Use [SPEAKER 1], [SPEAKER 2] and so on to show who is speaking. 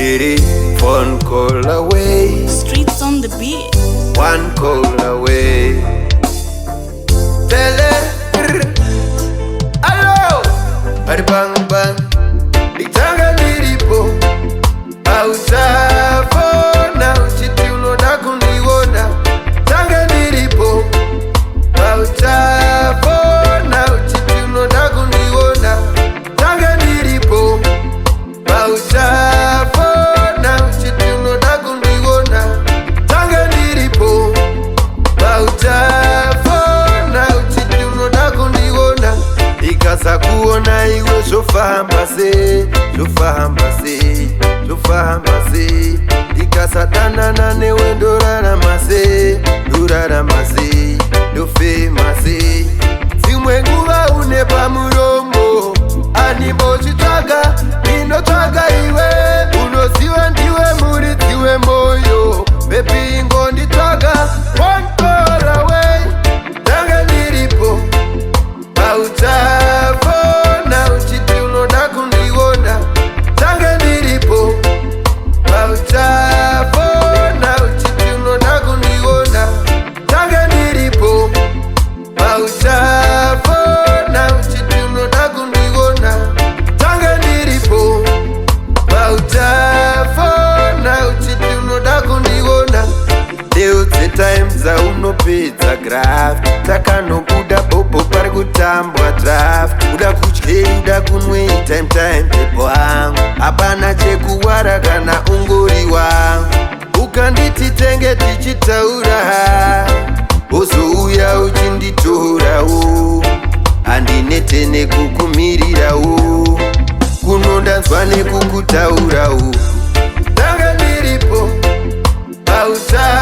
[SPEAKER 1] Diddy, phone call away.
[SPEAKER 2] Streets on the beat.
[SPEAKER 1] One call away. Tele, hello. Bari bang bang. Nitanga nilipo. Hautafona uchiti unoda kuniona. Tanga nilipo. Hautafona uchiti unoda kuniona. Tanga nilipo. Hautafona uchiti unoda kuniona. Tanga nilipo. Hautafona uchiti unoda kuniona. Ikasa kuona iwe shofamba se, shofamba se, shofamba se. Ikasa tanana newe ndorara mase, ndorara mase, ndofe mase. Simwe nguva une pamuromo, animbo chitaga, inotaga iwe. Unosiwa ndiwe muri tiwe moyo, baby ingo nditaga. One call away, tanga nilipo. Hautafona uchiti unoda kuniona. Tanga nilipo. Hautafona uchiti unoda kuniona. Tanga nilipo. Hautafona uchiti unoda kuniona. Tanga nilipo. Hautafona uchiti unoda kuniona. Deo the time za unopedza graft. Takanobuda bobo pari kutambwa draft. Uda kudye uda kunwe time pepo hangu. Hapana chekuwara kana ungori wangu. Ukanditi tenge tichitaura, uzouya uchinditorawo. Handinete nekukumirirawo, kunondanzwa nekukutaurawo. Tanga nilipo. Hauta